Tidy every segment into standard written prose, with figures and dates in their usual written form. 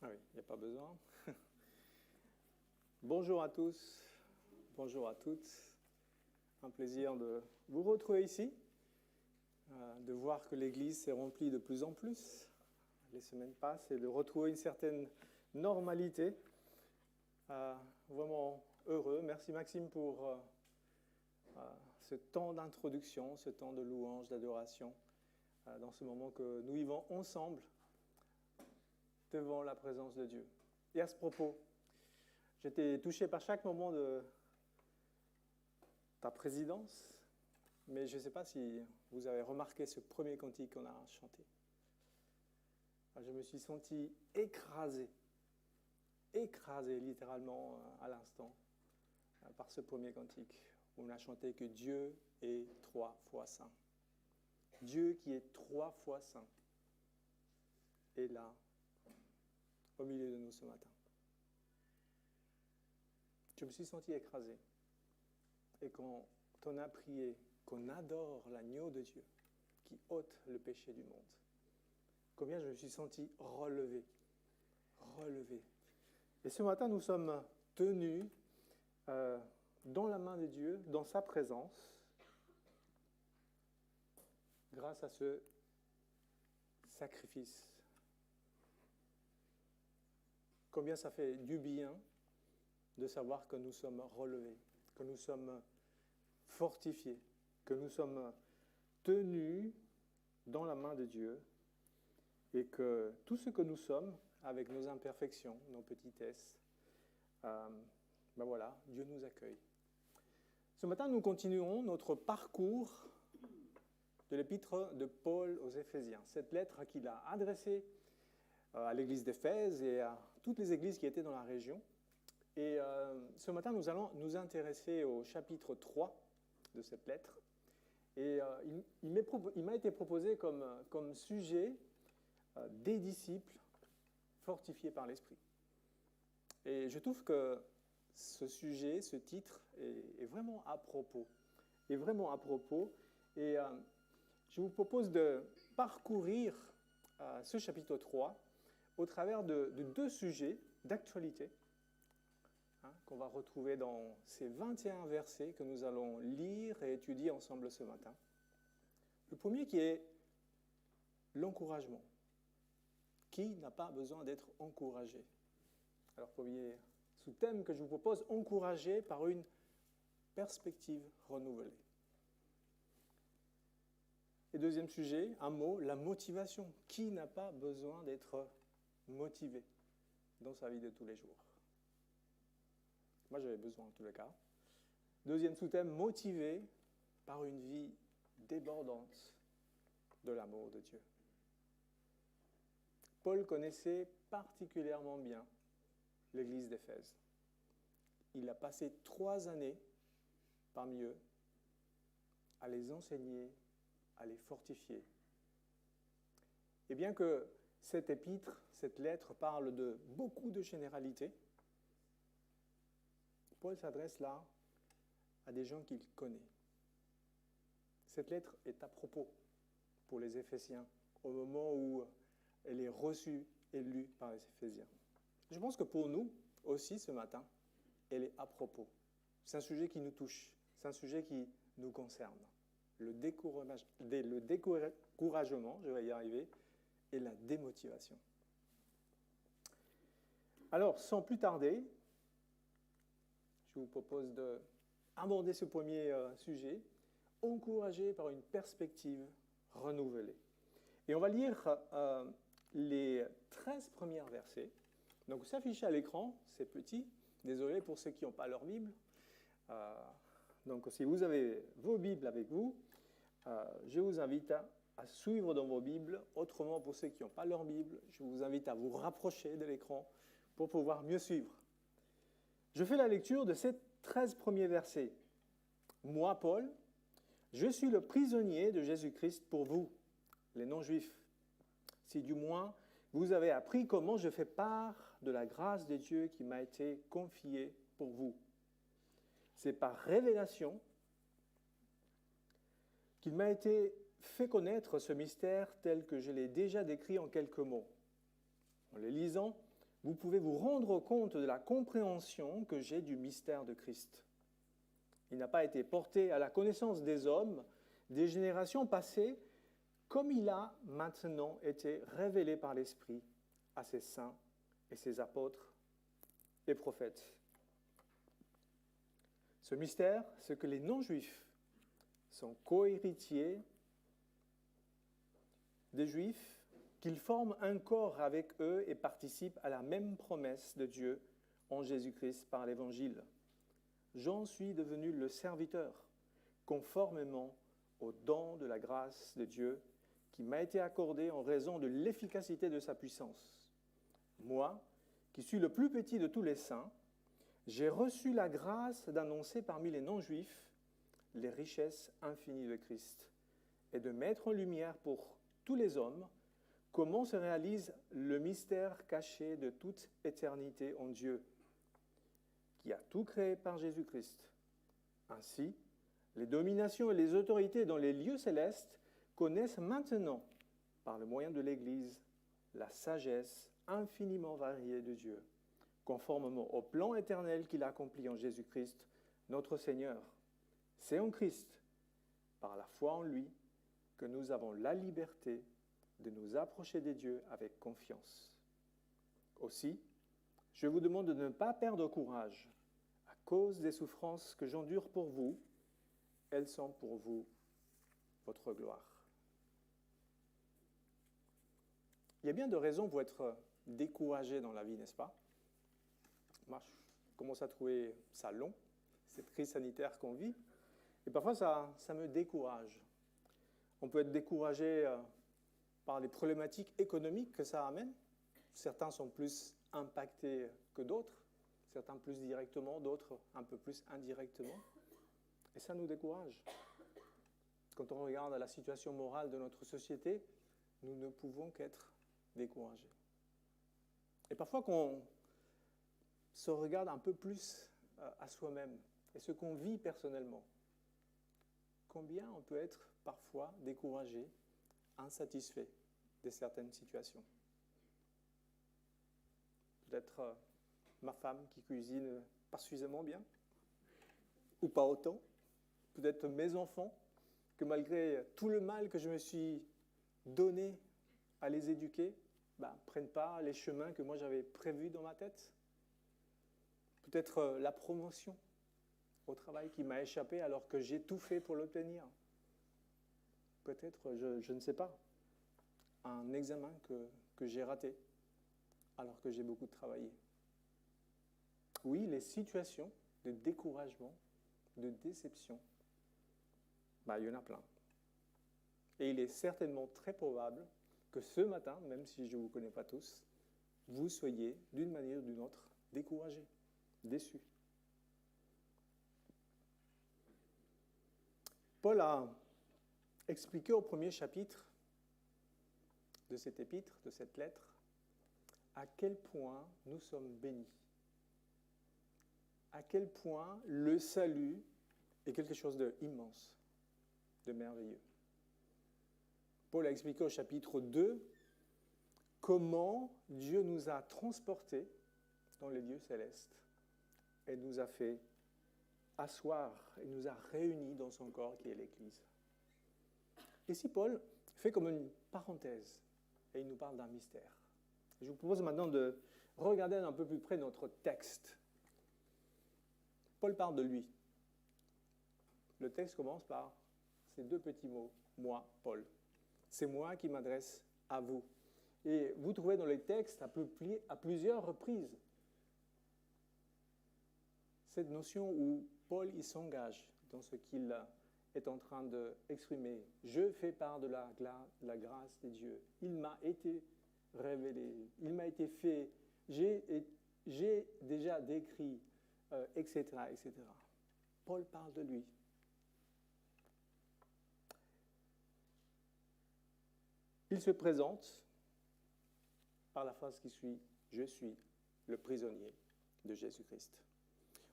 Ah oui, il n'y a pas besoin. Bonjour à tous, bonjour à toutes. Un plaisir de vous retrouver ici, de voir que l'Église s'est remplie de plus en plus. Les semaines passent et de retrouver une certaine normalité. Vraiment heureux. Merci Maxime pour ce temps d'introduction, ce temps de louange, d'adoration, dans ce moment que nous vivons ensemble devant la présence de Dieu. Et à ce propos, j'étais touché par chaque moment de ta présidence, mais je ne sais pas si vous avez remarqué ce premier cantique qu'on a chanté. Je me suis senti écrasé littéralement à l'instant par ce premier cantique où on a chanté que Dieu est 3 fois saint. Dieu qui est 3 fois saint est là, au milieu de nous ce matin. Je me suis senti écrasé. Et quand on a prié, qu'on adore l'agneau de Dieu qui ôte le péché du monde, combien je me suis senti relevé. Et ce matin, nous sommes tenus dans la main de Dieu, dans sa présence, grâce à ce sacrifice. Combien ça fait du bien de savoir que nous sommes relevés, que nous sommes fortifiés, que nous sommes tenus dans la main de Dieu et que tout ce que nous sommes, avec nos imperfections, nos petitesses, voilà, Dieu nous accueille. Ce matin, nous continuerons notre parcours de l'épître de Paul aux Éphésiens, cette lettre qu'il a adressée à l'église d'Éphèse et à toutes les églises qui étaient dans la région. Et ce matin, nous allons nous intéresser au chapitre 3 de cette lettre. Et il m'a été proposé comme sujet des disciples fortifiés par l'Esprit. Et je trouve que ce sujet, ce titre, est vraiment à propos. Et je vous propose de parcourir ce chapitre 3 au travers de deux sujets d'actualité qu'on va retrouver dans ces 21 versets que nous allons lire et étudier ensemble ce matin. Le premier qui est l'encouragement. Qui n'a pas besoin d'être encouragé? Alors, premier sous-thème que je vous propose, encouragé par une perspective renouvelée. Et deuxième sujet, un mot, la motivation. Qui n'a pas besoin d'être motivé dans sa vie de tous les jours? Moi, j'avais besoin en tous les cas. Deuxième sous-thème, motivé par une vie débordante de l'amour de Dieu. Paul connaissait particulièrement bien l'église d'Éphèse. Il a passé 3 années parmi eux à les enseigner, à les fortifier. Et bien que cette épître, cette lettre parle de beaucoup de généralités, Paul s'adresse là à des gens qu'il connaît. Cette lettre est à propos pour les Éphésiens au moment où elle est reçue et lue par les Éphésiens. Je pense que pour nous aussi ce matin, elle est à propos. C'est un sujet qui nous touche, c'est un sujet qui nous concerne. Le découragement, je vais y arriver, et la démotivation. Alors, sans plus tarder, je vous propose d'aborder ce premier sujet, encouragé par une perspective renouvelée. Et on va lire les 13 premiers versets. Donc, s'affiche à l'écran, c'est petit. Désolé pour ceux qui n'ont pas leur Bible. Donc, si vous avez vos Bibles avec vous, je vous invite à suivre dans vos Bibles. Autrement, pour ceux qui n'ont pas leur Bible, je vous invite à vous rapprocher de l'écran pour pouvoir mieux suivre. Je fais la lecture de ces 13 premiers versets. Moi, Paul, je suis le prisonnier de Jésus-Christ pour vous, les non-juifs. Si du moins vous avez appris comment je fais part de la grâce de Dieu qui m'a été confiée pour vous. C'est par révélation qu'il m'a été fait connaître ce mystère tel que je l'ai déjà décrit en quelques mots. En les lisant, vous pouvez vous rendre compte de la compréhension que j'ai du mystère de Christ. Il n'a pas été porté à la connaissance des hommes, des générations passées, comme il a maintenant été révélé par l'Esprit à ses saints et ses apôtres et prophètes. Ce mystère, c'est que les non-juifs sont co-héritiers des Juifs, qu'ils forment un corps avec eux et participent à la même promesse de Dieu en Jésus-Christ par l'Évangile. J'en suis devenu le serviteur, conformément au don de la grâce de Dieu qui m'a été accordé en raison de l'efficacité de sa puissance. Moi, qui suis le plus petit de tous les saints, j'ai reçu la grâce d'annoncer parmi les non-juifs les richesses infinies de Christ et de mettre en lumière pour tous les hommes comment se réalise le mystère caché de toute éternité en Dieu, qui a tout créé par Jésus-Christ. Ainsi, les dominations et les autorités dans les lieux célestes connaissent maintenant, par le moyen de l'Église, la sagesse infiniment variée de Dieu, conformément au plan éternel qu'il a accompli en Jésus-Christ, notre Seigneur. C'est en Christ, par la foi en lui, que nous avons la liberté de nous approcher des dieux avec confiance. Aussi, je vous demande de ne pas perdre courage à cause des souffrances que j'endure pour vous. Elles sont pour vous votre gloire. Il y a bien de raisons pour être découragé dans la vie, n'est-ce pas? Moi, je commence à trouver ça long, cette crise sanitaire qu'on vit. Et parfois, ça me décourage. On peut être découragé par les problématiques économiques que ça amène. Certains sont plus impactés que d'autres, certains plus directement, d'autres un peu plus indirectement. Et ça nous décourage. Quand on regarde la situation morale de notre société, nous ne pouvons qu'être découragés. Et parfois qu'on se regarde un peu plus à soi-même et ce qu'on vit personnellement, combien on peut être parfois découragé, insatisfait de certaines situations. Peut-être ma femme qui cuisine pas suffisamment bien, ou pas autant. Peut-être mes enfants, que malgré tout le mal que je me suis donné à les éduquer, ne prennent pas les chemins que moi j'avais prévus dans ma tête. Peut-être la promotion au travail qui m'a échappé alors que j'ai tout fait pour l'obtenir. Peut-être, je ne sais pas, un examen que j'ai raté alors que j'ai beaucoup travaillé. Oui, les situations de découragement, de déception, il y en a plein. Et il est certainement très probable que ce matin, même si je ne vous connais pas tous, vous soyez d'une manière ou d'une autre découragés, déçus. Paul a expliqué au premier chapitre de cet épître, de cette lettre, à quel point nous sommes bénis, à quel point le salut est quelque chose d'immense, de merveilleux. Paul a expliqué au chapitre 2 comment Dieu nous a transportés dans les lieux célestes et nous a fait asseoir et nous a réunis dans son corps qui est l'Église. Ici, Paul fait comme une parenthèse et il nous parle d'un mystère. Je vous propose maintenant de regarder un peu plus près notre texte. Paul parle de lui. Le texte commence par ces deux petits mots, moi, Paul. C'est moi qui m'adresse à vous. Et vous trouvez dans les textes à plusieurs reprises cette notion où Paul il s'engage dans ce qu'il est en train d'exprimer. Je fais part de la grâce de Dieu. Il m'a été révélé, il m'a été fait, j'ai déjà décrit, etc., etc. Paul parle de lui. Il se présente par la phrase qui suit « Je suis le prisonnier de Jésus-Christ ».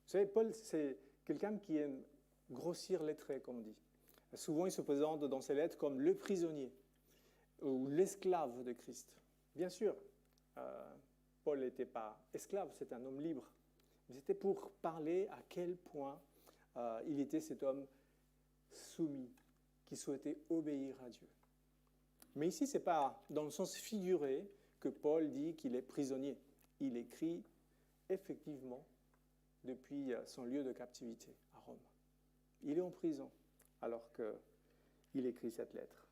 Vous savez, Paul, c'est quelqu'un qui aime grossir les traits, comme on dit. Souvent, il se présente dans ses lettres comme le prisonnier ou l'esclave de Christ. Bien sûr, Paul n'était pas esclave, c'est un homme libre. Mais c'était pour parler à quel point il était cet homme soumis, qui souhaitait obéir à Dieu. Mais ici, ce n'est pas dans le sens figuré que Paul dit qu'il est prisonnier. Il écrit effectivement depuis son lieu de captivité à Rome. Il est en prison alors qu'il écrit cette lettre.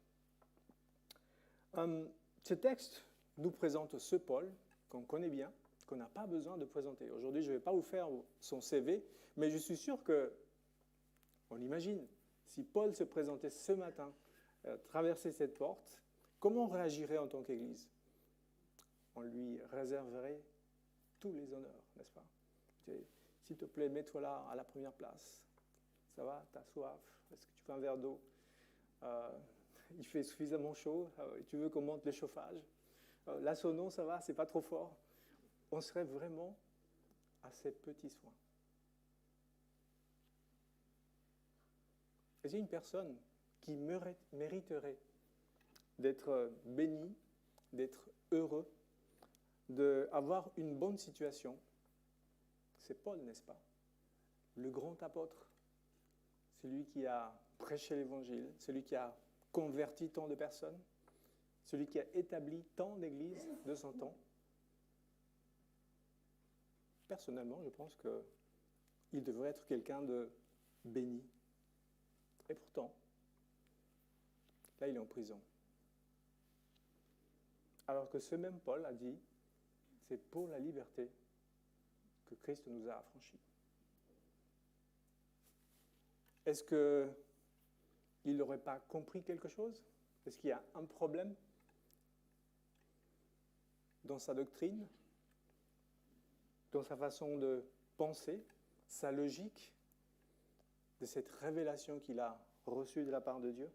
Ce texte nous présente ce Paul qu'on connaît bien, qu'on n'a pas besoin de présenter. Aujourd'hui, je ne vais pas vous faire son CV, mais je suis sûr qu'on imagine, si Paul se présentait ce matin, traversait cette porte, comment on réagirait en tant qu'Église? On lui réserverait tous les honneurs, n'est-ce pas? S'il te plaît, mets-toi là à la première place. Ça va? T'as soif? Est-ce que tu veux un verre d'eau? Il fait suffisamment chaud? Tu veux qu'on monte le chauffage? La sono, ça va? C'est pas trop fort? On serait vraiment à ces petits soins. Est-ce qu'il y a une personne qui mériterait d'être béni, d'être heureux, d'avoir une bonne situation? C'est Paul, n'est-ce pas? Le grand apôtre, celui qui a prêché l'Évangile, celui qui a converti tant de personnes, celui qui a établi tant d'églises de son temps. Personnellement, je pense qu'il devrait être quelqu'un de béni. Et pourtant, là, il est en prison. Alors que ce même Paul a dit, c'est pour la liberté que Christ nous a affranchis. Est-ce qu'il n'aurait pas compris quelque chose? Est-ce qu'il y a un problème dans sa doctrine, dans sa façon de penser, sa logique, de cette révélation qu'il a reçue de la part de Dieu?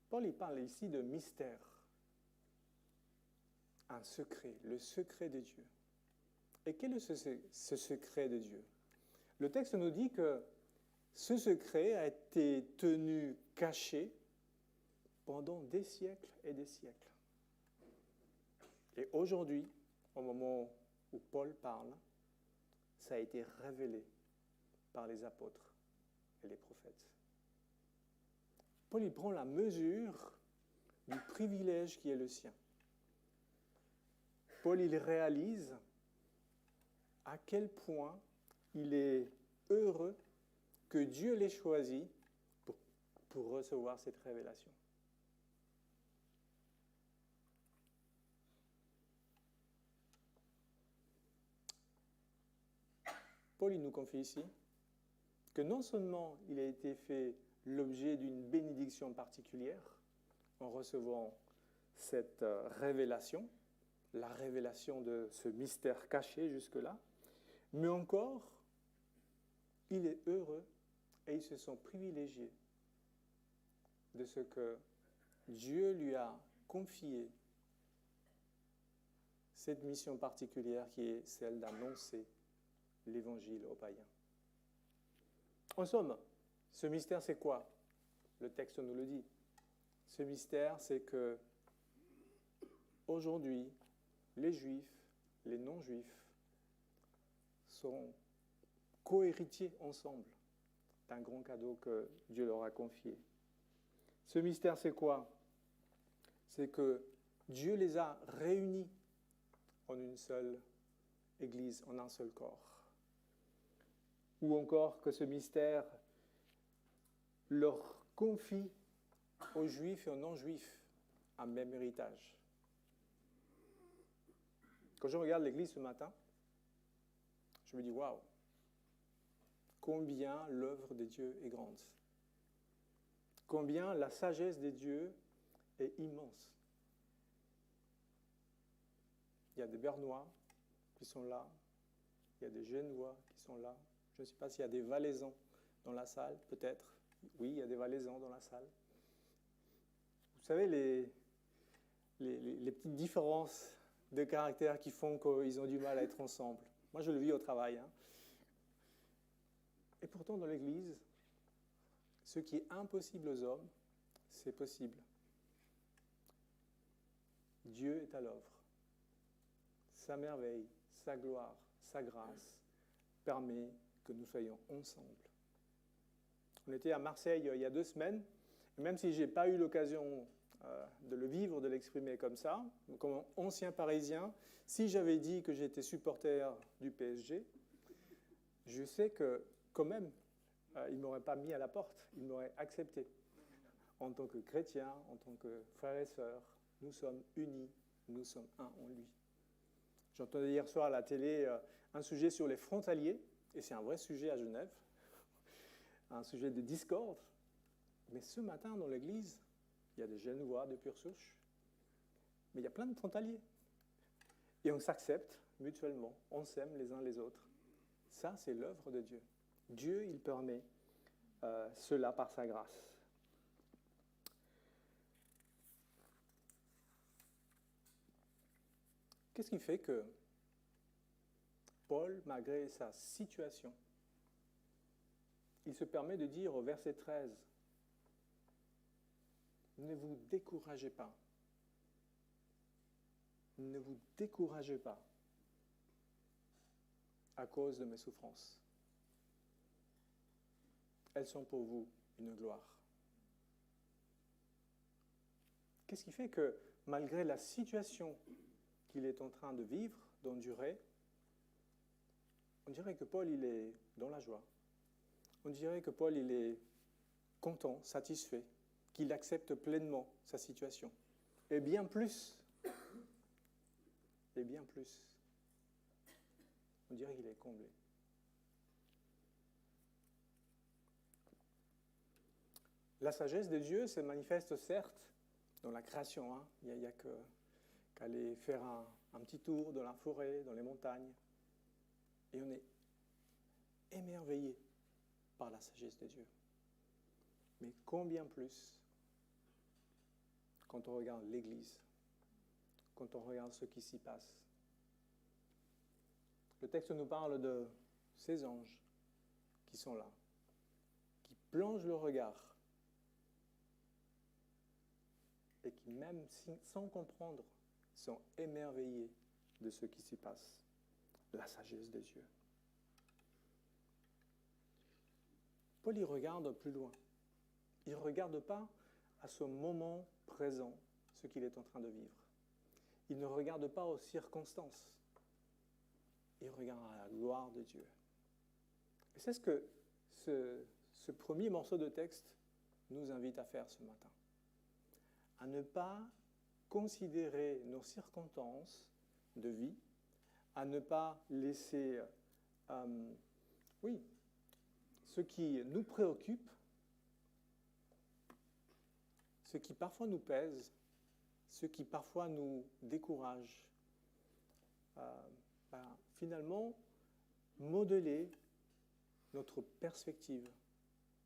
Paul, il parle ici de mystère, un secret, le secret de Dieu. Et quel est ce secret de Dieu? Le texte nous dit que ce secret a été tenu caché pendant des siècles et des siècles. Et aujourd'hui, au moment où Paul parle, ça a été révélé par les apôtres et les prophètes. Paul, il prend la mesure du privilège qui est le sien. Paul, il réalise à quel point il est heureux que Dieu l'ait choisi pour recevoir cette révélation. Paul, il nous confie ici que non seulement il a été fait l'objet d'une bénédiction particulière en recevant cette révélation, la révélation de ce mystère caché jusque-là, mais encore, il est heureux et il se sent privilégié de ce que Dieu lui a confié, cette mission particulière qui est celle d'annoncer l'Évangile aux païens. En somme, ce mystère, c'est quoi? Le texte nous le dit. Ce mystère, c'est que aujourd'hui, les Juifs, les non-Juifs sont co-héritiers ensemble d'un grand cadeau que Dieu leur a confié. Ce mystère, c'est quoi? C'est que Dieu les a réunis en une seule Église, en un seul corps. Ou encore que ce mystère leur confie aux Juifs et aux non-Juifs un même héritage. Quand je regarde l'Église ce matin, je me dis, waouh, combien l'œuvre de Dieu est grande. Combien la sagesse de Dieu est immense. Il y a des Bernois qui sont là, il y a des Génois qui sont là. Je ne sais pas s'il y a des Valaisans dans la salle, peut-être. Oui, il y a des Valaisans dans la salle. Vous savez, les petites différences de caractère qui font qu'ils ont du mal à être ensemble. Moi, je le vis au travail. Et pourtant, dans l'Église, ce qui est impossible aux hommes, c'est possible. Dieu est à l'œuvre. sa merveille, sa gloire, sa grâce permet que nous soyons ensemble. On était à Marseille il y a 2 semaines, et même si je n'ai pas eu l'occasion de le vivre, de l'exprimer comme ça, comme ancien Parisien, si j'avais dit que j'étais supporter du PSG, je sais que quand même, il ne m'aurait pas mis à la porte, il m'aurait accepté. En tant que chrétien, en tant que frères et sœurs, nous sommes unis, nous sommes un en lui. J'entendais hier soir à la télé un sujet sur les frontaliers, et c'est un vrai sujet à Genève, un sujet de discorde. Mais ce matin, dans l'église, il y a des Genevois de pure souche, mais il y a plein de frontaliers. Et on s'accepte mutuellement, on s'aime les uns les autres. Ça, c'est l'œuvre de Dieu. Dieu, il permet cela par sa grâce. Qu'est-ce qui fait que Paul, malgré sa situation, il se permet de dire au verset 13, « Ne vous découragez pas. Ne vous découragez pas à cause de mes souffrances. Elles sont pour vous une gloire. » Qu'est-ce qui fait que, malgré la situation qu'il est en train de vivre, d'endurer, on dirait que Paul, il est dans la joie. On dirait que Paul, il est content, satisfait, qu'il accepte pleinement sa situation. Et bien plus. Et bien plus. On dirait qu'il est comblé. La sagesse de Dieu se manifeste certes dans la création. Hein. Il n'y a qu'à aller faire un petit tour dans la forêt, dans les montagnes. Et on est émerveillé par la sagesse de Dieu. Mais combien plus quand on regarde l'Église, quand on regarde ce qui s'y passe. Le texte nous parle de ces anges qui sont là, qui plongent le regard et qui, même sans comprendre, sont émerveillés de ce qui s'y passe. La sagesse de Dieu. Paul y regarde plus loin. Il ne regarde pas à ce moment présent, ce qu'il est en train de vivre. Il ne regarde pas aux circonstances. Il regarde à la gloire de Dieu. Et c'est ce que ce premier morceau de texte nous invite à faire ce matin. À ne pas considérer nos circonstances de vie, à ne pas laisser ce qui nous préoccupe, ce qui parfois nous pèse, ce qui parfois nous décourage, finalement, modeler notre perspective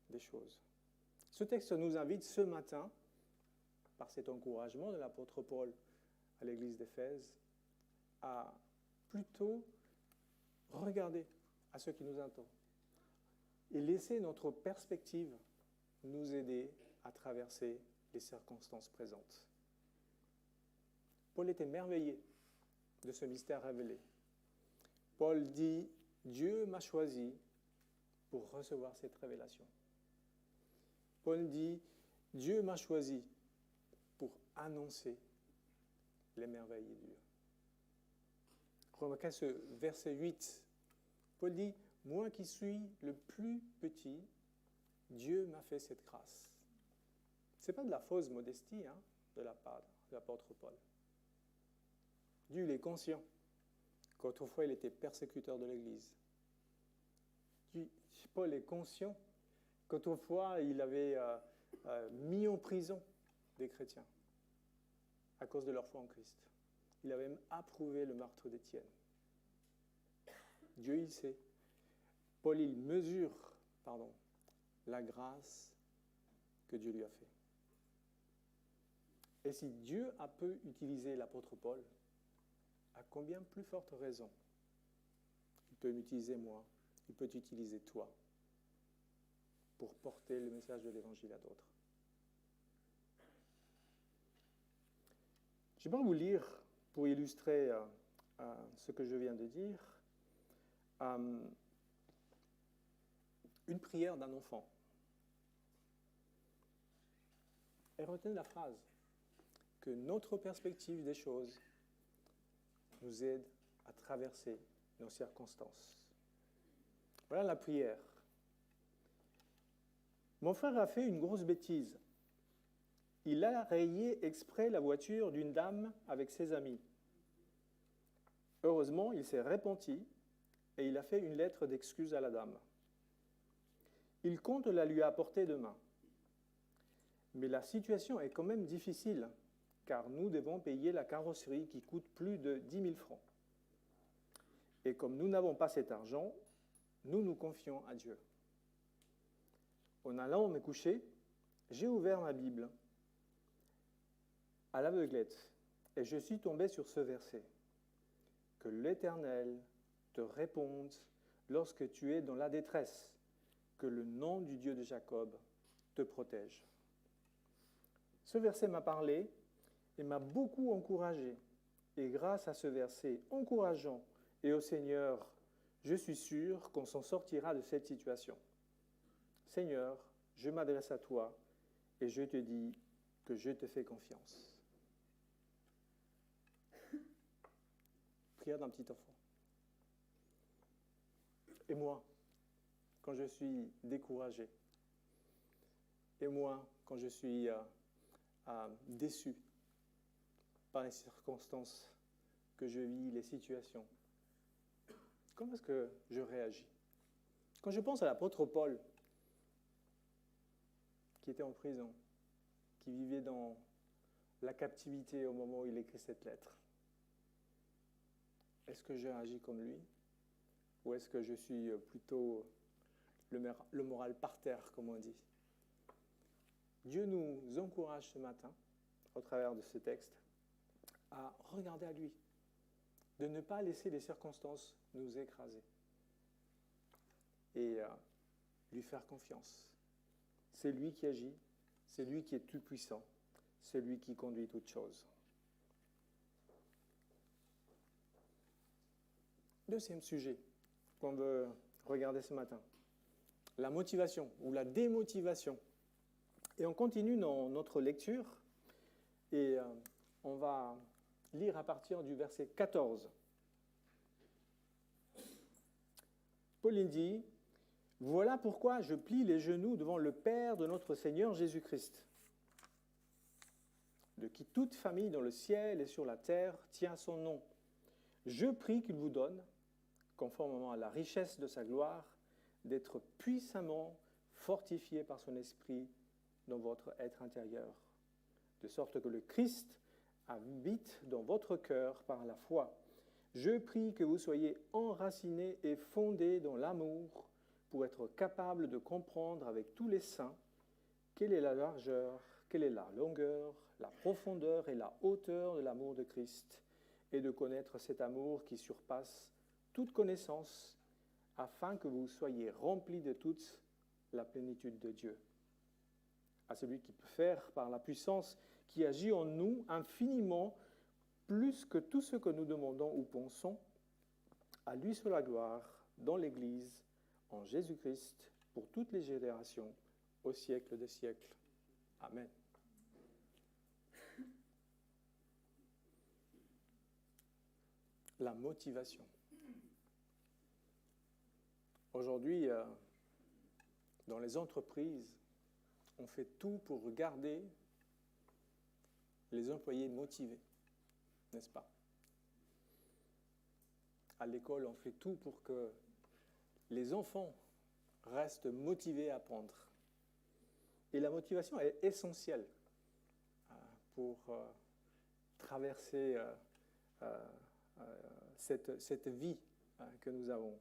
des choses. Ce texte nous invite ce matin, par cet encouragement de l'apôtre Paul à l'église d'Éphèse, à plutôt regarder à ce qui nous attend et laisser notre perspective nous aider à traverser les circonstances présentes. Paul est émerveillé de ce mystère révélé. Paul dit, Dieu m'a choisi pour recevoir cette révélation. Paul dit, Dieu m'a choisi pour annoncer les merveilles de Dieu. Remarquez ce verset 8. Paul dit, moi qui suis le plus petit, Dieu m'a fait cette grâce. Ce n'est pas de la fausse modestie de la part de l'apôtre Paul. Dieu il est conscient qu'autrefois il était persécuteur de l'Église. Paul est conscient qu'autrefois il avait mis en prison des chrétiens à cause de leur foi en Christ. Il avait même approuvé le meurtre d'Étienne. Dieu il sait. Paul il mesure la grâce que Dieu lui a fait. Et si Dieu a pu utiliser l'apôtre Paul, à combien plus forte raison il peut m'utiliser moi, il peut t'utiliser toi pour porter le message de l'Évangile à d'autres. Je vais vous lire, pour illustrer ce que je viens de dire, une prière d'un enfant. Et retenez la phrase, que notre perspective des choses nous aide à traverser nos circonstances. Voilà la prière. Mon frère a fait une grosse bêtise. Il a rayé exprès la voiture d'une dame avec ses amis. Heureusement, il s'est repenti et il a fait une lettre d'excuse à la dame. Il compte la lui apporter demain. Mais la situation est quand même difficile, car nous devons payer la carrosserie qui coûte plus de 10 000 francs. Et comme nous n'avons pas cet argent, nous nous confions à Dieu. En allant me coucher, j'ai ouvert ma Bible à l'aveuglette et je suis tombé sur ce verset. Que l'Éternel te réponde lorsque tu es dans la détresse, que le nom du Dieu de Jacob te protège. Ce verset m'a parlé et m'a beaucoup encouragé. Et grâce à ce verset encourageant et au Seigneur, je suis sûr qu'on s'en sortira de cette situation. Seigneur, je m'adresse à toi et je te dis que je te fais confiance. Prière d'un petit enfant. Et moi, quand je suis découragé, et moi, quand je suis déçu par les circonstances que je vis, les situations, comment est-ce que je réagis? Quand je pense à l'apôtre Paul, qui était en prison, qui vivait dans la captivité au moment où il écrit cette lettre, est-ce que je réagis comme lui? Ou est-ce que je suis plutôt le moral par terre, comme on dit? Dieu nous encourage ce matin, au travers de ce texte, à regarder à lui, de ne pas laisser les circonstances nous écraser et lui faire confiance. C'est lui qui agit, c'est lui qui est tout puissant, c'est lui qui conduit toutes choses. Deuxième sujet qu'on veut regarder ce matin, la motivation ou la démotivation. Et on continue dans notre lecture et on va lire à partir du verset 14. Pauline dit, « Voilà pourquoi je plie les genoux devant le Père de notre Seigneur Jésus-Christ, de qui toute famille dans le ciel et sur la terre tient son nom. Je prie qu'il vous donne, conformément à la richesse de sa gloire, d'être puissamment fortifié par son esprit dans votre être intérieur, de sorte que le Christ habite dans votre cœur par la foi. Je prie que vous soyez enracinés et fondés dans l'amour pour être capables de comprendre avec tous les saints quelle est la largeur, quelle est la longueur, la profondeur et la hauteur de l'amour de Christ, et de connaître cet amour qui surpasse toute connaissance, afin que vous soyez remplis de toute la plénitude de Dieu. À celui qui peut faire, par la puissance qui agit en nous, infiniment plus que tout ce que nous demandons ou pensons, à lui soit la gloire dans l'Église, en Jésus-Christ, pour toutes les générations, au siècle des siècles. Amen. La motivation. Aujourd'hui, dans les entreprises, on fait tout pour garder les employés motivés, n'est-ce pas? À l'école, on fait tout pour que les enfants restent motivés à apprendre. Et la motivation est essentielle pour traverser cette vie que nous avons.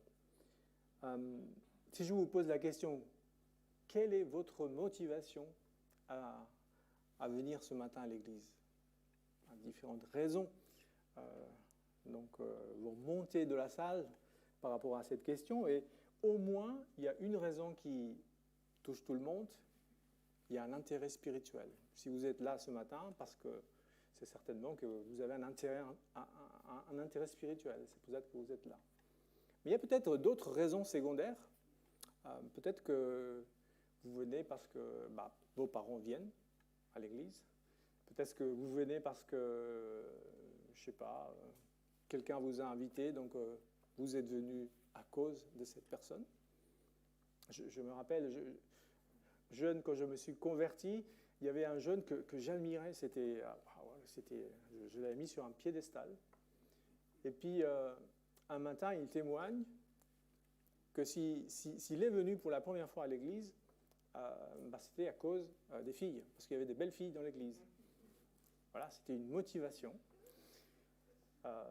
Si je vous pose la question, quelle est votre motivation à venir ce matin à l'église? Différentes raisons. Vous montez de la salle par rapport à cette question et au moins, il y a une raison qui touche tout le monde. Il y a un intérêt spirituel. Si vous êtes là ce matin parce que c'est certainement que vous avez un intérêt spirituel. C'est pour ça que vous êtes là. Mais il y a peut-être d'autres raisons secondaires. Peut-être que vous venez parce que vos parents viennent à l'église. Peut-être que vous venez parce que, je ne sais pas, quelqu'un vous a invité, donc vous êtes venu à cause de cette personne. Je me rappelle, jeune, quand je me suis converti, il y avait un jeune que j'admirais, je l'avais mis sur un piédestal. Et puis, un matin, il témoigne que s'il est venu pour la première fois à l'église, c'était à cause des filles, parce qu'il y avait des belles filles dans l'église. Voilà, c'était une motivation.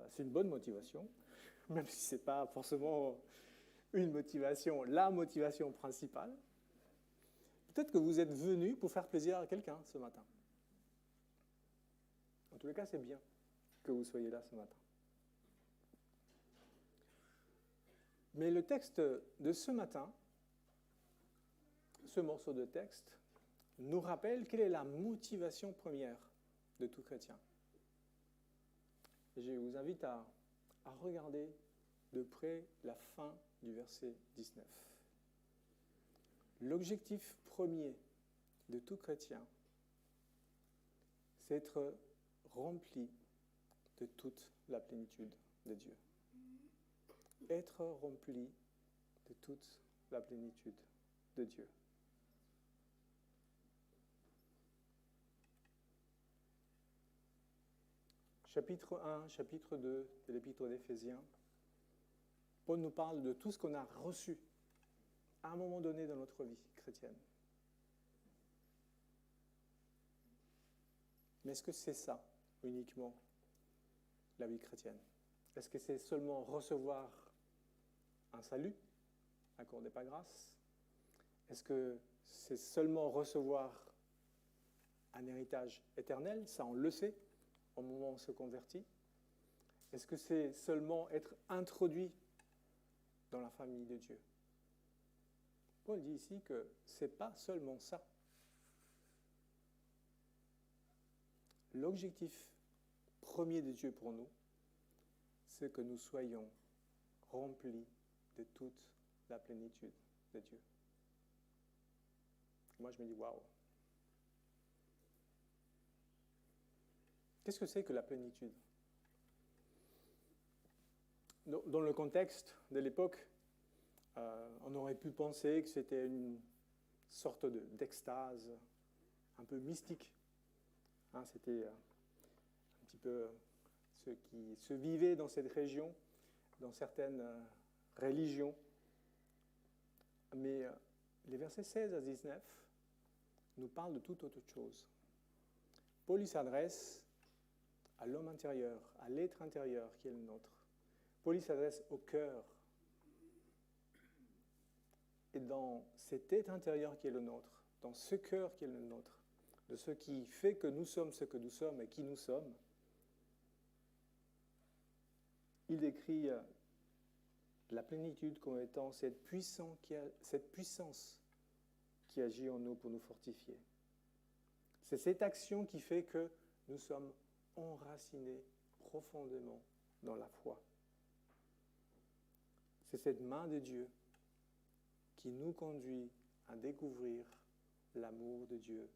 C'est une bonne motivation, même si ce n'est pas forcément une motivation, la motivation principale. Peut-être que vous êtes venu pour faire plaisir à quelqu'un ce matin. En tous les cas, c'est bien que vous soyez là ce matin. Mais le texte de ce matin, ce morceau de texte, nous rappelle quelle est la motivation première de tout chrétien. Et je vous invite à regarder de près la fin du verset 19. L'objectif premier de tout chrétien, c'est être rempli de toute la plénitude de Dieu. Être rempli de toute la plénitude de Dieu. Chapitre 1, chapitre 2 de l'Épître d'Éphésiens, Paul nous parle de tout ce qu'on a reçu à un moment donné dans notre vie chrétienne. Mais est-ce que c'est ça, uniquement, la vie chrétienne? Est-ce que c'est seulement recevoir un salut, accordé par grâce? Est-ce que c'est seulement recevoir un héritage éternel? Ça, on le sait, au moment où on se convertit. Est-ce que c'est seulement être introduit dans la famille de Dieu? Paul dit ici que ce n'est pas seulement ça. L'objectif premier de Dieu pour nous, c'est que nous soyons remplis de toute la plénitude de Dieu. Moi, je me dis, waouh! Qu'est-ce que c'est que la plénitude? Dans le contexte de l'époque, on aurait pu penser que c'était une sorte d'extase un peu mystique. C'était un petit peu ce qui se vivait dans cette région, dans certaines religions. Mais les versets 16 à 19 nous parlent de toute autre chose. Paul s'adresse à l'homme intérieur, à l'être intérieur qui est le nôtre. Paul s'adresse au cœur. Et dans cet être intérieur qui est le nôtre, dans ce cœur qui est le nôtre, de ce qui fait que nous sommes ce que nous sommes et qui nous sommes, il décrit la plénitude comme étant cette puissance qui agit en nous pour nous fortifier. C'est cette action qui fait que nous sommes enracinés profondément dans la foi. C'est cette main de Dieu qui nous conduit à découvrir l'amour de Dieu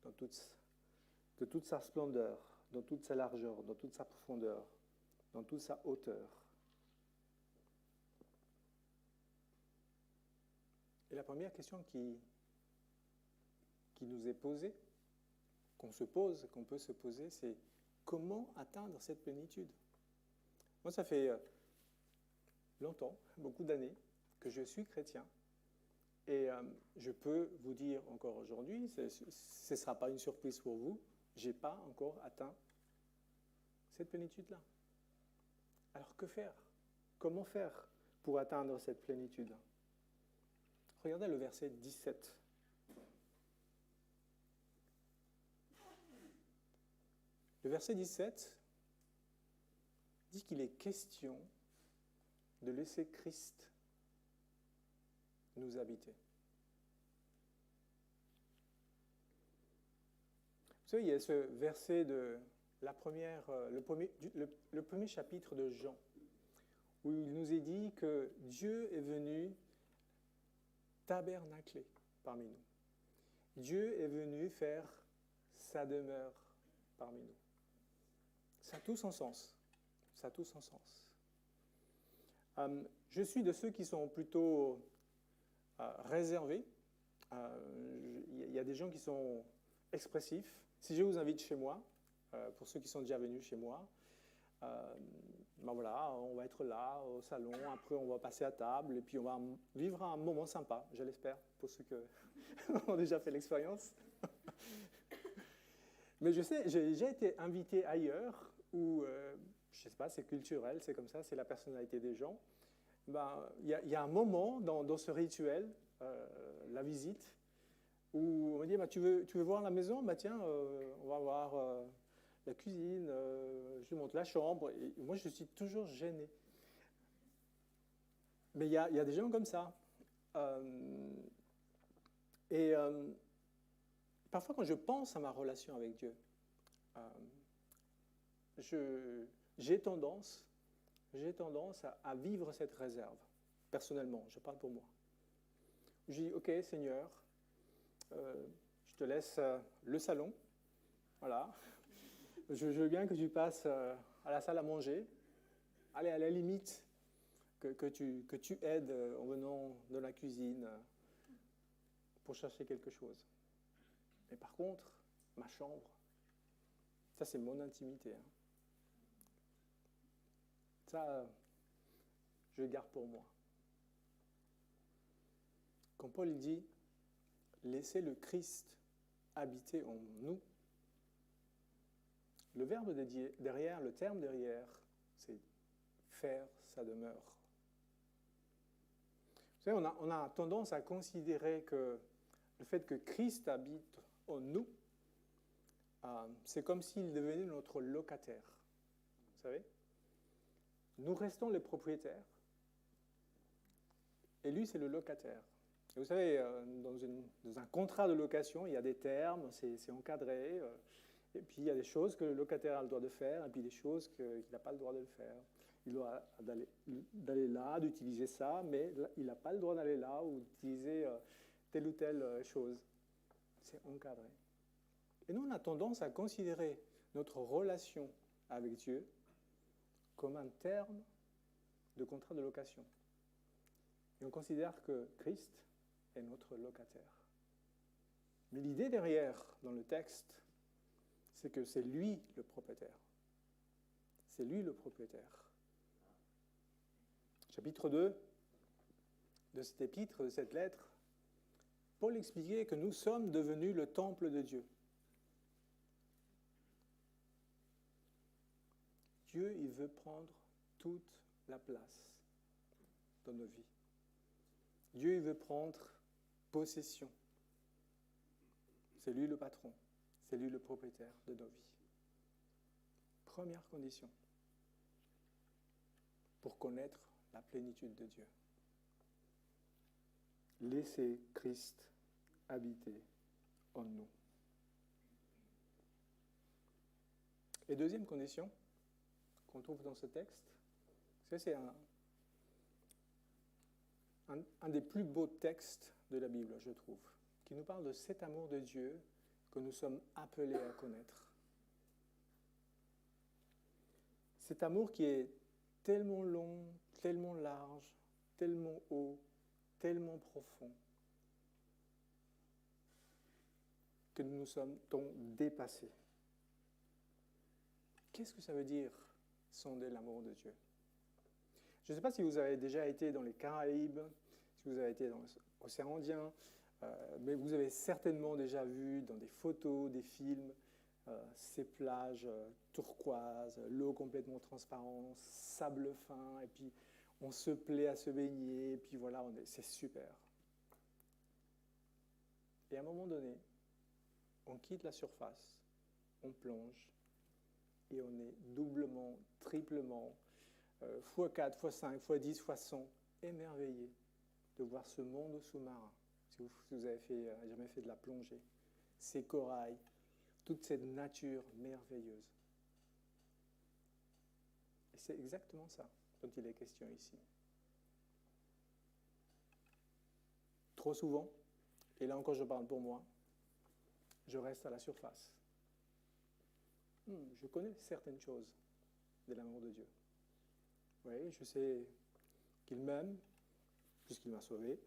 de toute sa splendeur, dans toute sa largeur, dans toute sa profondeur, dans toute sa hauteur. Et la première question qui nous est posée, qu'on peut se poser, c'est comment atteindre cette plénitude? Moi, ça fait longtemps, beaucoup d'années, que je suis chrétien. Et je peux vous dire encore aujourd'hui, ce ne sera pas une surprise pour vous, je n'ai pas encore atteint cette plénitude-là. Alors que faire? Comment faire pour atteindre cette plénitude? Regardez le verset 17. Le verset 17 dit qu'il est question de laisser Christ nous habiter. Vous savez, il y a ce verset de le premier chapitre de Jean, où il nous est dit que Dieu est venu tabernacler parmi nous. Dieu est venu faire sa demeure parmi nous. Ça a tout son sens. Ça a tout son sens. Je suis de ceux qui sont plutôt réservés. Il y a des gens qui sont expressifs. Si je vous invite chez moi, pour ceux qui sont déjà venus chez moi, ben voilà, on va être là au salon, après on va passer à table et puis on va vivre un moment sympa, je l'espère, pour ceux qui ont déjà fait l'expérience. Mais je sais, j'ai déjà été invité ailleurs où, je ne sais pas, c'est culturel, c'est comme ça, c'est la personnalité des gens. Ben, il y a un moment dans ce rituel, la visite, où on me dit, bah, tu veux voir la maison? Bah, tiens, on va voir la cuisine, je lui montre la chambre. Et moi, je suis toujours gêné. Mais il y a des gens comme ça. Parfois, quand je pense à ma relation avec Dieu, j'ai tendance à vivre cette réserve. Personnellement, je parle pour moi. Je dis, OK, Seigneur, je te laisse le salon. Voilà. Je veux bien que tu passes à la salle à manger. Allez, à la limite, que tu aides en venant de la cuisine pour chercher quelque chose. Mais par contre, ma chambre, ça c'est mon intimité. Hein. Ça, je le garde pour moi. Quand Paul dit « Laissez le Christ habiter en nous », le verbe derrière, le terme derrière, c'est « faire sa demeure ». Vous savez, on a tendance à considérer que le fait que Christ habite en nous, c'est comme s'il devenait notre locataire. Vous savez ? Nous restons les propriétaires, et lui, c'est le locataire. Et vous savez, dans un contrat de location, il y a des termes, c'est encadré, et puis il y a des choses que le locataire a le droit de faire, et puis des choses qu'il n'a pas le droit de le faire. Il doit d'aller là, d'utiliser ça, mais il n'a pas le droit d'aller là ou d'utiliser telle ou telle chose. C'est encadré. Et nous, on a tendance à considérer notre relation avec Dieu comme un terme de contrat de location. Et on considère que Christ est notre locataire. Mais l'idée derrière, dans le texte, c'est que c'est lui le propriétaire. C'est lui le propriétaire. Chapitre 2 de cet épître, de cette lettre, Paul expliquait que nous sommes devenus le temple de Dieu. Dieu, il veut prendre toute la place dans nos vies. Dieu, il veut prendre possession. C'est lui le patron. C'est lui le propriétaire de nos vies. Première condition pour connaître la plénitude de Dieu. Laissez Christ habiter en nous. Et deuxième condition qu'on trouve dans ce texte, c'est un des plus beaux textes de la Bible, je trouve, qui nous parle de cet amour de Dieu que nous sommes appelés à connaître. Cet amour qui est tellement long, tellement large, tellement haut, tellement profond, que nous nous sommes dépassés. Qu'est-ce que ça veut dire, sonder l'amour de Dieu? Je ne sais pas si vous avez déjà été dans les Caraïbes, si vous avez été dans l'océan Indien, mais vous avez certainement déjà vu dans des photos, des films, ces plages turquoises, l'eau complètement transparente, sable fin, et puis on se plaît à se baigner, et puis voilà, c'est super. Et à un moment donné, on quitte la surface, on plonge, et on est doublement, triplement, x4, x5, x10, x100, émerveillé de voir ce monde sous-marin. Si vous avez jamais fait de la plongée, ces corails, toute cette nature merveilleuse. Et c'est exactement ça dont il est question ici. Trop souvent, et là encore je parle pour moi, je reste à la surface. Je connais certaines choses de l'amour de Dieu. Oui, je sais qu'il m'aime, puisqu'il m'a sauvé.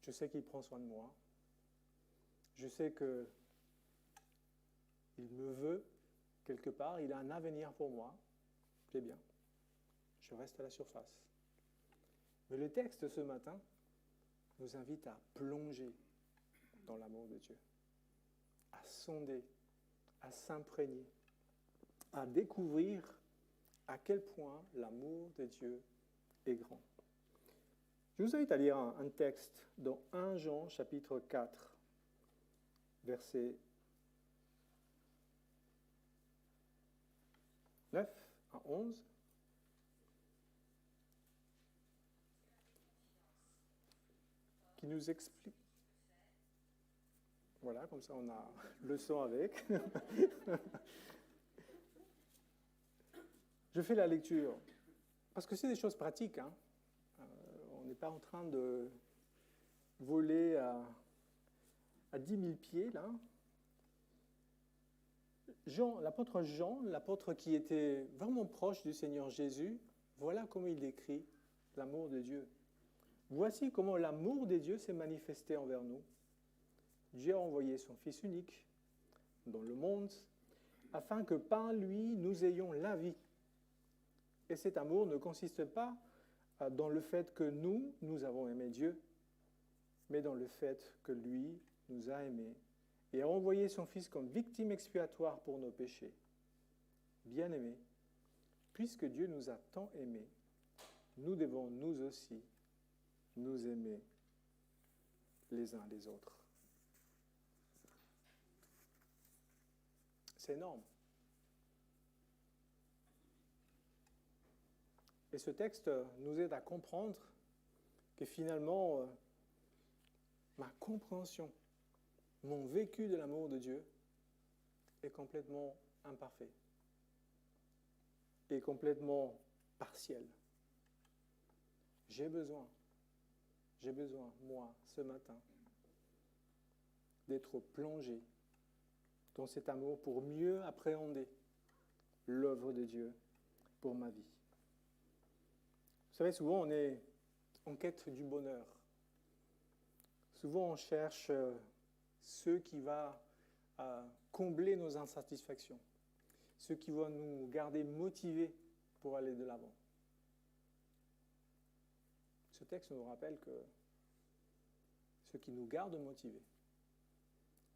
Je sais qu'il prend soin de moi. Je sais qu'il me veut quelque part, il a un avenir pour moi. C'est bien. Je reste à la surface. Mais le texte ce matin nous invite à plonger dans l'amour de Dieu, à sonder, à s'imprégner, à découvrir à quel point l'amour de Dieu est grand. Je vous invite à lire un texte dans 1 Jean chapitre 4, versets 9 à 11. Qui nous explique. Voilà, comme ça on a le son avec. Je fais la lecture, parce que c'est des choses pratiques. Hein. On n'est pas en train de voler à 10 000 pieds, là. L'apôtre Jean, l'apôtre qui était vraiment proche du Seigneur Jésus, voilà comment il décrit l'amour de Dieu. Voici comment l'amour de Dieu s'est manifesté envers nous. Dieu a envoyé son Fils unique dans le monde, afin que par lui, nous ayons la vie. Et cet amour ne consiste pas dans le fait que nous avons aimé Dieu, mais dans le fait que lui nous a aimés et a envoyé son Fils comme victime expiatoire pour nos péchés. Bien-aimés, puisque Dieu nous a tant aimés, nous devons nous aussi nous aimer les uns les autres. C'est énorme. Et ce texte nous aide à comprendre que finalement, ma compréhension, mon vécu de l'amour de Dieu est complètement imparfait et complètement partiel. J'ai besoin, moi, ce matin, d'être plongé dans cet amour pour mieux appréhender l'œuvre de Dieu pour ma vie. Vous savez, souvent on est en quête du bonheur. Souvent on cherche ce qui va combler nos insatisfactions, ce qui va nous garder motivés pour aller de l'avant. Ce texte nous rappelle que ce qui nous garde motivés,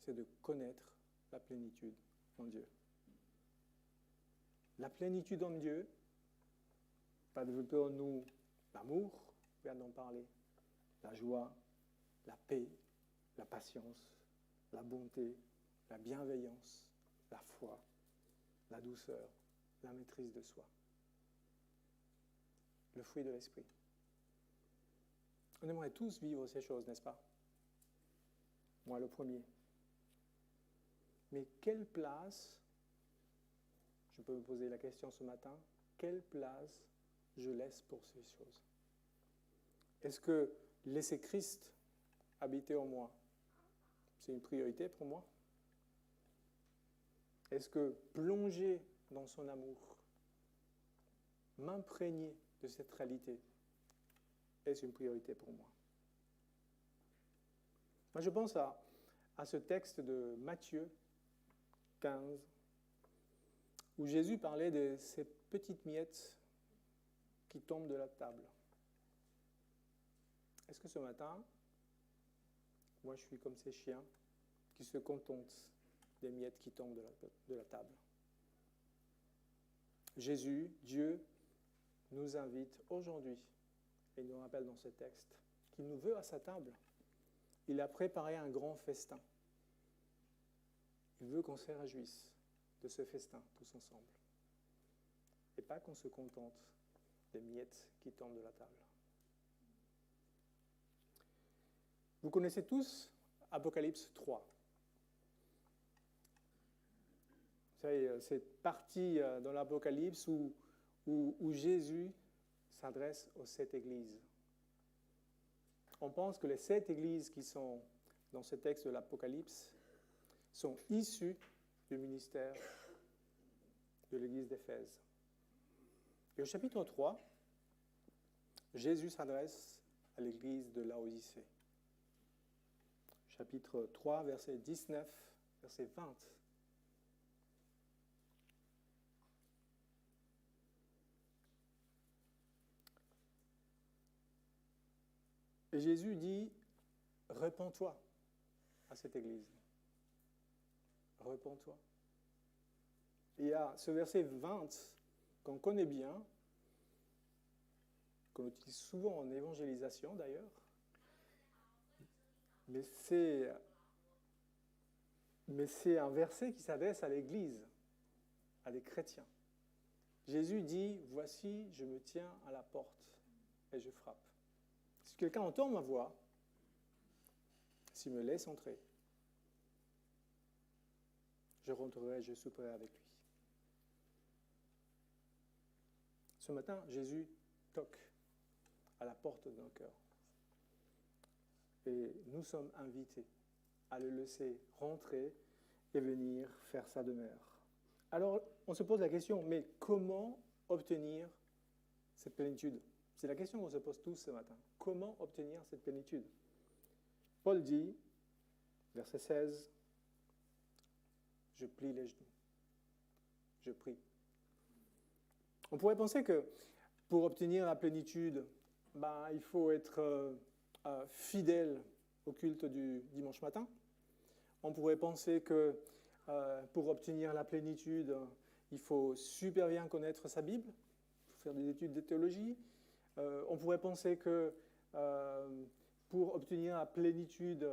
c'est de connaître la plénitude en Dieu. La plénitude en Dieu va développer en nous l'amour, on vient d'en parler, la joie, la paix, la patience, la bonté, la bienveillance, la foi, la douceur, la maîtrise de soi. Le fruit de l'esprit. On aimerait tous vivre ces choses, n'est-ce pas? Moi, le premier. Mais quelle place, je peux me poser la question ce matin, quelle place je laisse pour ces choses? Est-ce que laisser Christ habiter en moi, c'est une priorité pour moi? Est-ce que plonger dans son amour, m'imprégner de cette réalité, est une priorité pour moi? Moi, je pense à ce texte de Matthieu 15, où Jésus parlait de ces petites miettes qui tombent de la table. Est-ce que ce matin, moi je suis comme ces chiens qui se contentent des miettes qui tombent de la table? Jésus, Dieu, nous invite aujourd'hui, et il nous rappelle dans ce texte, qu'il nous veut à sa table. Il a préparé un grand festin. Il veut qu'on se réjouisse de ce festin tous ensemble. Et pas qu'on se contente des miettes qui tombent de la table. Vous connaissez tous Apocalypse 3. Vous savez, cette partie dans l'Apocalypse où Jésus s'adresse aux 7 églises. On pense que les 7 églises qui sont dans ce texte de l'Apocalypse sont issues du ministère de l'église d'Éphèse. Et au chapitre 3, Jésus s'adresse à l'église de Laodicée. Chapitre 3, verset 19, verset 20. Et Jésus dit, « Répands-toi à cette église. Répands-toi. » Il y a ce verset 20 qu'on connaît bien, qu'on utilise souvent en évangélisation d'ailleurs, mais c'est un verset qui s'adresse à l'Église, à des chrétiens. Jésus dit, « Voici, je me tiens à la porte et je frappe. Si quelqu'un entend ma voix, s'il me laisse entrer, je rentrerai, je souperai avec lui. » Ce matin, Jésus toque à la porte de nos cœurs. Et nous sommes invités à le laisser rentrer et venir faire sa demeure. Alors, on se pose la question, mais comment obtenir cette plénitude? C'est la question qu'on se pose tous ce matin. Comment obtenir cette plénitude? Paul dit, verset 16, « Je plie les genoux, je prie. » On pourrait penser que pour obtenir la plénitude, il faut être fidèle au culte du dimanche matin. On pourrait penser que pour obtenir la plénitude, il faut super bien connaître sa Bible, faire des études de théologie. On pourrait penser que pour obtenir la plénitude,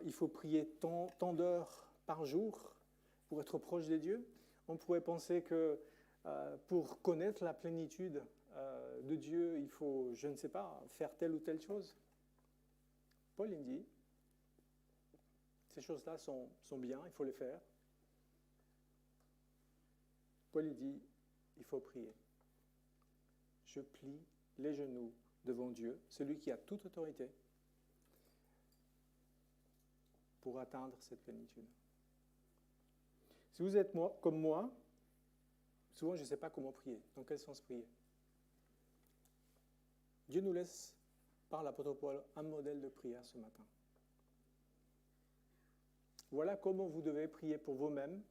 il faut prier tant d'heures par jour pour être proche de Dieu. On pourrait penser que pour connaître la plénitude de Dieu, il faut, je ne sais pas, faire telle ou telle chose. Paul il dit, ces choses-là sont bien, il faut les faire. Paul il dit, il faut prier. Je plie les genoux devant Dieu, celui qui a toute autorité, pour atteindre cette plénitude. Si vous êtes comme moi, souvent je ne sais pas comment prier, dans quel sens prier. Dieu nous laisse, par l'apôtre Paul, un modèle de prière ce matin. Voilà comment vous devez prier pour vous-même,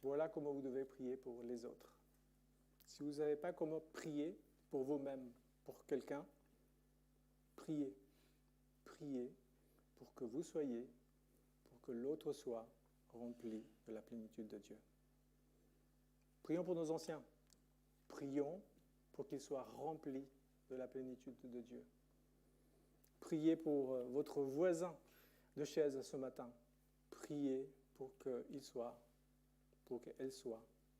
voilà comment vous devez prier pour les autres. Si vous n'avez pas comment prier pour vous-même, pour quelqu'un, priez. Priez pour que vous soyez, pour que l'autre soit rempli de la plénitude de Dieu. Prions pour nos anciens. Prions pour qu'ils soient remplis de la plénitude de Dieu. Priez pour votre voisin de chaise ce matin. Priez pour qu'elle soit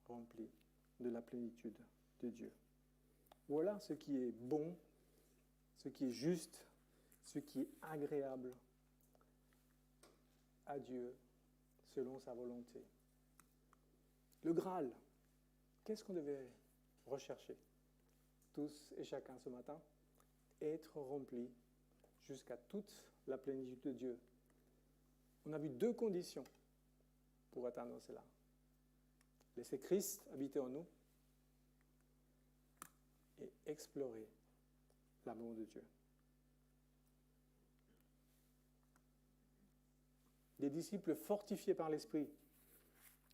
remplie de la plénitude de Dieu. Voilà ce qui est bon, ce qui est juste, ce qui est agréable à Dieu selon sa volonté. Le Graal, qu'est-ce qu'on devait rechercher, tous et chacun ce matin? Être rempli jusqu'à toute la plénitude de Dieu. On a vu 2 conditions pour atteindre cela. Laisser Christ habiter en nous et explorer l'amour de Dieu. Des disciples fortifiés par l'Esprit.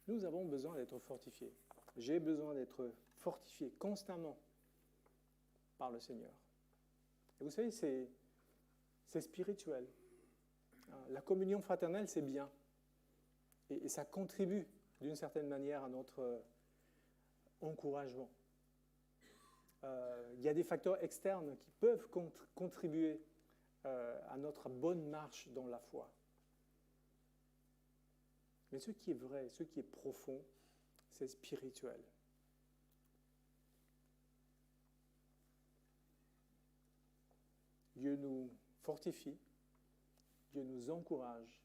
Nous avons besoin d'être fortifiés. J'ai besoin d'être fortifié constamment par le Seigneur. Et vous savez, c'est spirituel. La communion fraternelle, c'est bien. Et ça contribue d'une certaine manière à notre encouragement. Il y a des facteurs externes qui peuvent contribuer à notre bonne marche dans la foi. Mais ce qui est vrai, ce qui est profond, c'est spirituel. Dieu nous fortifie, Dieu nous encourage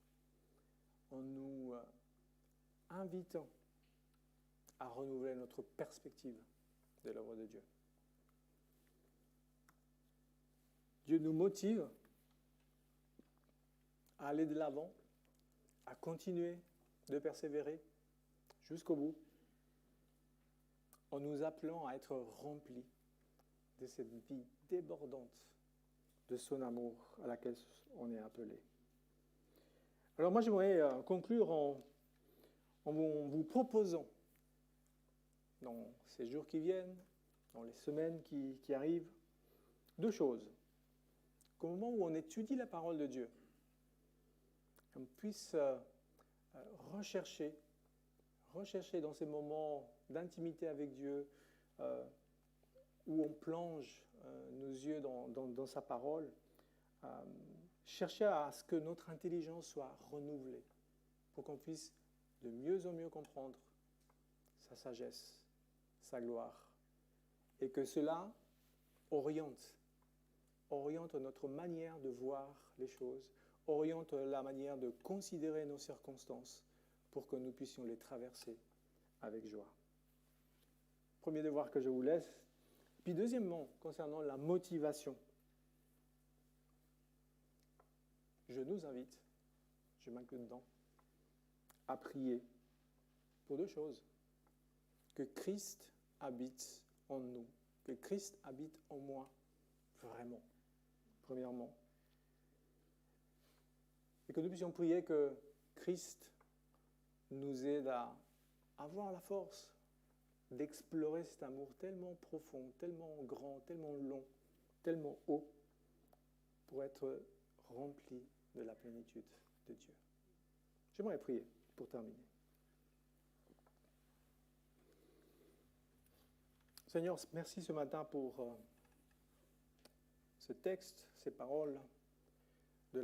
en nous invitant à renouveler notre perspective de l'œuvre de Dieu. Dieu nous motive à aller de l'avant, à continuer de persévérer jusqu'au bout, en nous appelant à être remplis de cette vie débordante de son amour à laquelle on est appelé. Alors moi, j'aimerais conclure en vous proposant, dans ces jours qui viennent, dans les semaines qui arrivent, deux choses. Qu'au moment où on étudie la parole de Dieu, on puisse rechercher dans ces moments d'intimité avec Dieu, où on plonge nos yeux dans sa parole, chercher à ce que notre intelligence soit renouvelée, pour qu'on puisse de mieux en mieux comprendre sa sagesse, sa gloire, et que cela oriente notre manière de voir les choses, oriente la manière de considérer nos circonstances pour que nous puissions les traverser avec joie. Premier devoir que je vous laisse. Puis deuxièmement, concernant la motivation, je nous invite, je m'inclus dedans, à prier pour deux choses. Que Christ habite en nous, que Christ habite en moi, vraiment, premièrement. Et que nous puissions prier que Christ nous aide à avoir la force d'explorer cet amour tellement profond, tellement grand, tellement long, tellement haut, pour être rempli de la plénitude de Dieu. J'aimerais prier pour terminer. Seigneur, merci ce matin pour ce texte, ces paroles.